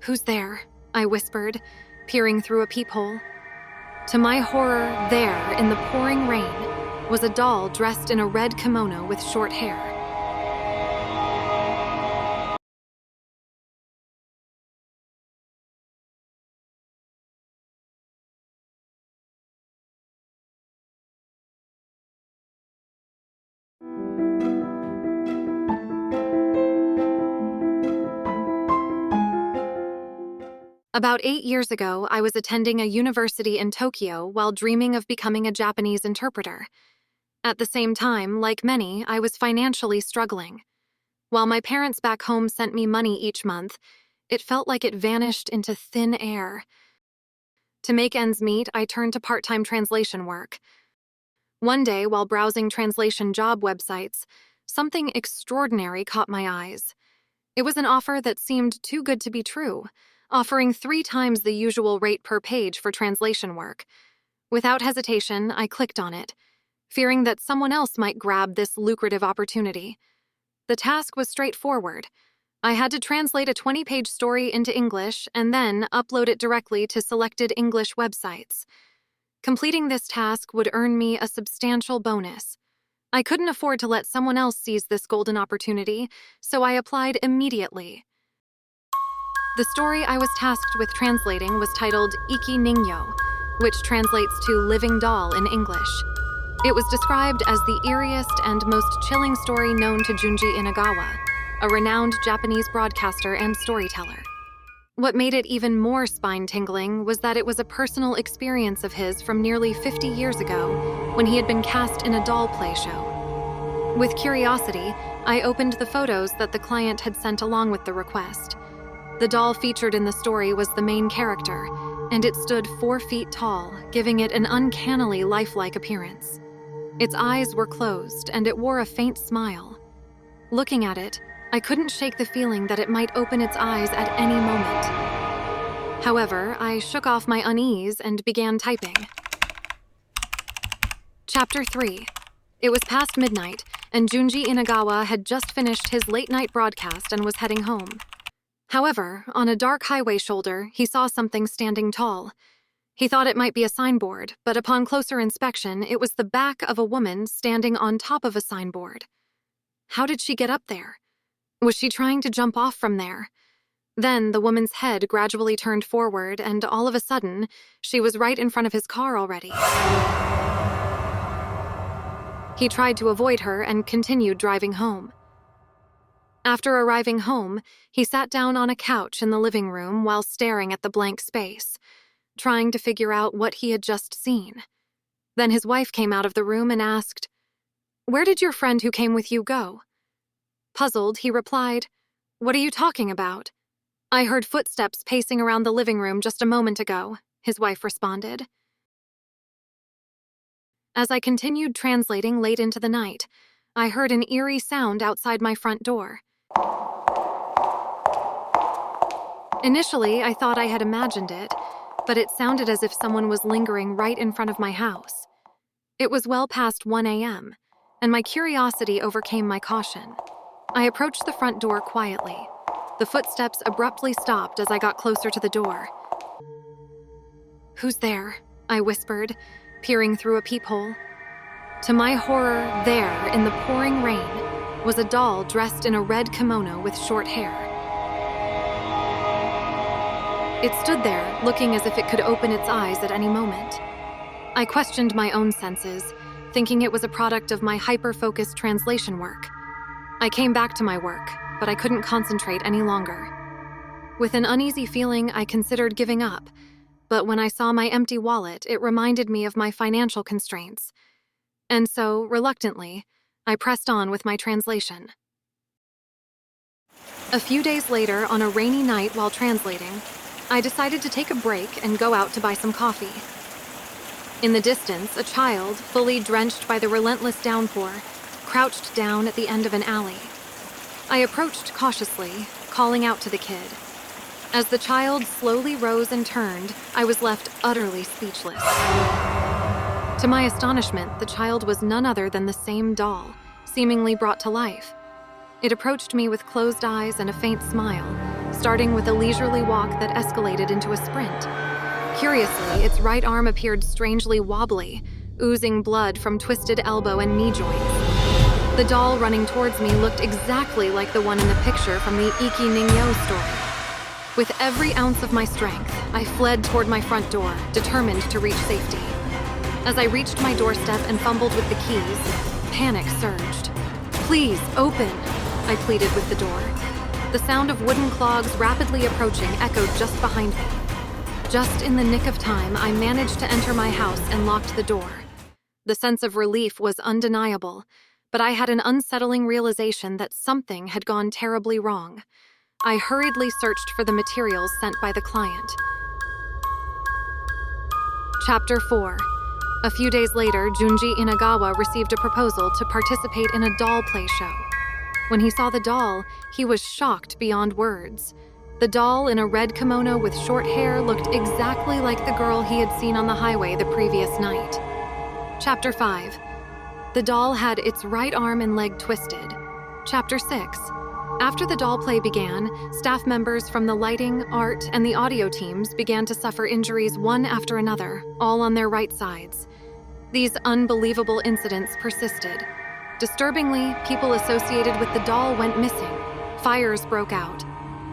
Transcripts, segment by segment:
"Who's there?" I whispered, peering through a peephole. To my horror, there, in the pouring rain, was a doll dressed in a red kimono with short hair. About 8 years ago, I was attending a university in Tokyo while dreaming of becoming a Japanese interpreter. At the same time, like many, I was financially struggling. While my parents back home sent me money each month, it felt like it vanished into thin air. To make ends meet, I turned to part-time translation work. One day, while browsing translation job websites, something extraordinary caught my eyes. It was an offer that seemed too good to be true, offering 3 times the usual rate per page for translation work. Without hesitation, I clicked on it, fearing that someone else might grab this lucrative opportunity. The task was straightforward. I had to translate a 20-page story into English and then upload it directly to selected English websites. Completing this task would earn me a substantial bonus. I couldn't afford to let someone else seize this golden opportunity, so I applied immediately. The story I was tasked with translating was titled Iki Ningyo, which translates to living doll in English. It was described as the eeriest and most chilling story known to Junji Inagawa, a renowned Japanese broadcaster and storyteller. What made it even more spine-tingling was that it was a personal experience of his from nearly 50 years ago, when he had been cast in a doll play show. With curiosity, I opened the photos that the client had sent along with the request. The doll featured in the story was the main character, and it stood 4 feet tall, giving it an uncannily lifelike appearance. Its eyes were closed, and it wore a faint smile. Looking at it, I couldn't shake the feeling that it might open its eyes at any moment. However, I shook off my unease and began typing. Chapter 3. It was past midnight, and Junji Inagawa had just finished his late-night broadcast and was heading home. However, on a dark highway shoulder, he saw something standing tall. He thought it might be a signboard, but upon closer inspection, it was the back of a woman standing on top of a signboard. How did she get up there? Was she trying to jump off from there? Then the woman's head gradually turned forward, and all of a sudden, she was right in front of his car already. He tried to avoid her and continued driving home. After arriving home, he sat down on a couch in the living room while staring at the blank space, trying to figure out what he had just seen. Then his wife came out of the room and asked, "Where did your friend who came with you go?" Puzzled, he replied, "What are you talking about?" "I heard footsteps pacing around the living room just a moment ago," his wife responded. As I continued translating late into the night, I heard an eerie sound outside my front door. Initially, I thought I had imagined it, but it sounded as if someone was lingering right in front of my house. It was well past 1 a.m., and my curiosity overcame my caution. I approached the front door quietly. The footsteps abruptly stopped as I got closer to the door. "Who's there?" I whispered, peering through a peephole. To my horror, there, in the pouring rain, was a doll dressed in a red kimono with short hair. It stood there, looking as if it could open its eyes at any moment. I questioned my own senses, thinking it was a product of my hyper-focused translation work. I came back to my work, but I couldn't concentrate any longer. With an uneasy feeling, I considered giving up, but when I saw my empty wallet, it reminded me of my financial constraints. And so, reluctantly, I pressed on with my translation. A few days later, on a rainy night while translating, I decided to take a break and go out to buy some coffee. In the distance, a child, fully drenched by the relentless downpour, crouched down at the end of an alley. I approached cautiously, calling out to the kid. As the child slowly rose and turned, I was left utterly speechless. To my astonishment, the child was none other than the same doll, seemingly brought to life. It approached me with closed eyes and a faint smile, starting with a leisurely walk that escalated into a sprint. Curiously, its right arm appeared strangely wobbly, oozing blood from twisted elbow and knee joints. The doll running towards me looked exactly like the one in the picture from the Iki Ningyo story. With every ounce of my strength, I fled toward my front door, determined to reach safety. As I reached my doorstep and fumbled with the keys, panic surged. "Please, open," I pleaded with the door. The sound of wooden clogs rapidly approaching echoed just behind me. Just in the nick of time, I managed to enter my house and locked the door. The sense of relief was undeniable, but I had an unsettling realization that something had gone terribly wrong. I hurriedly searched for the materials sent by the client. Chapter 4. A few days later, Junji Inagawa received a proposal to participate in a doll play show. When he saw the doll, he was shocked beyond words. The doll in a red kimono with short hair looked exactly like the girl he had seen on the highway the previous night. Chapter 5. The doll had its right arm and leg twisted. Chapter 6. After the doll play began, staff members from the lighting, art, and the audio teams began to suffer injuries one after another, all on their right sides. These unbelievable incidents persisted. Disturbingly, people associated with the doll went missing, fires broke out,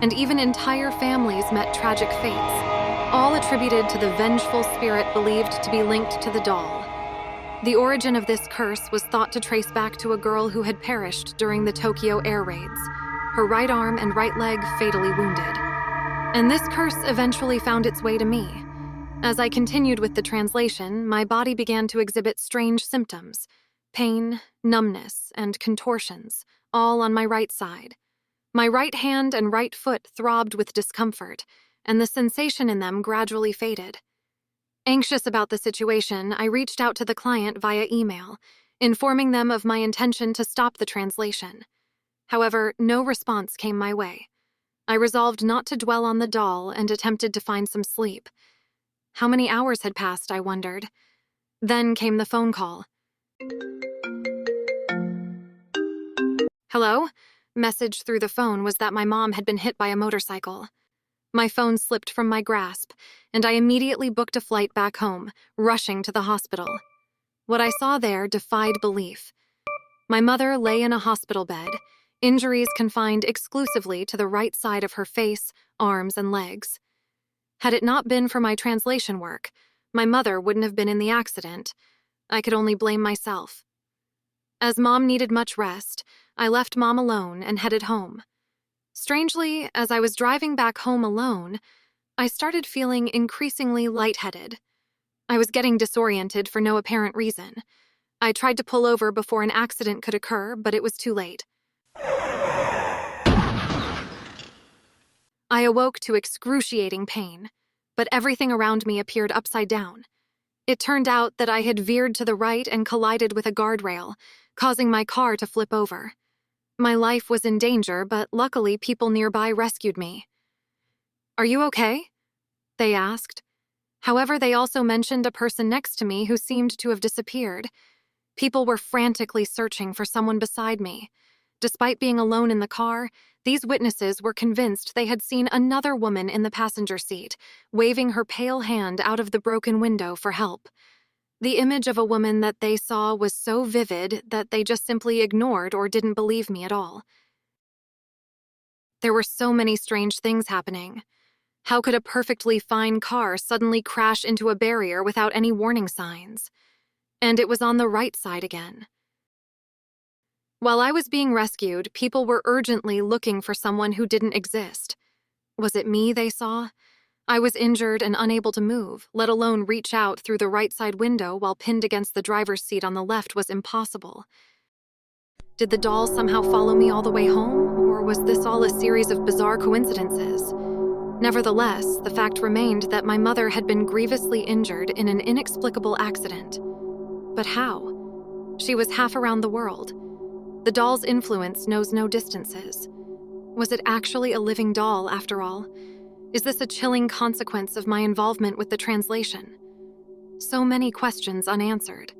and even entire families met tragic fates, all attributed to the vengeful spirit believed to be linked to the doll. The origin of this curse was thought to trace back to a girl who had perished during the Tokyo air raids, her right arm and right leg fatally wounded. And this curse eventually found its way to me. As I continued with the translation, my body began to exhibit strange symptoms: pain, numbness, and contortions, all on my right side. My right hand and right foot throbbed with discomfort, and the sensation in them gradually faded. Anxious about the situation, I reached out to the client via email, informing them of my intention to stop the translation. However, no response came my way. I resolved not to dwell on the doll and attempted to find some sleep. How many hours had passed, I wondered. Then came the phone call. "Hello?" Message through the phone was that my mom had been hit by a motorcycle. My phone slipped from my grasp, and I immediately booked a flight back home, rushing to the hospital. What I saw there defied belief. My mother lay in a hospital bed, injuries confined exclusively to the right side of her face, arms, and legs. Had it not been for my translation work, my mother wouldn't have been in the accident. I could only blame myself. As Mom needed much rest, I left Mom alone and headed home. Strangely, as I was driving back home alone, I started feeling increasingly lightheaded. I was getting disoriented for no apparent reason. I tried to pull over before an accident could occur, but it was too late. I awoke to excruciating pain, but everything around me appeared upside down. It turned out that I had veered to the right and collided with a guardrail, causing my car to flip over. My life was in danger, but luckily people nearby rescued me. "Are you okay?" they asked. However, they also mentioned a person next to me who seemed to have disappeared. People were frantically searching for someone beside me. Despite being alone in the car, these witnesses were convinced they had seen another woman in the passenger seat, waving her pale hand out of the broken window for help. The image of a woman that they saw was so vivid that they just simply ignored or didn't believe me at all. There were so many strange things happening. How could a perfectly fine car suddenly crash into a barrier without any warning signs? And it was on the right side again. While I was being rescued, people were urgently looking for someone who didn't exist. Was it me they saw? I was injured and unable to move, let alone reach out through the right side window while pinned against the driver's seat on the left was impossible. Did the doll somehow follow me all the way home, or was this all a series of bizarre coincidences? Nevertheless, the fact remained that my mother had been grievously injured in an inexplicable accident. But how? She was half around the world. The doll's influence knows no distances. Was it actually a living doll, after all? Is this a chilling consequence of my involvement with the translation? So many questions unanswered.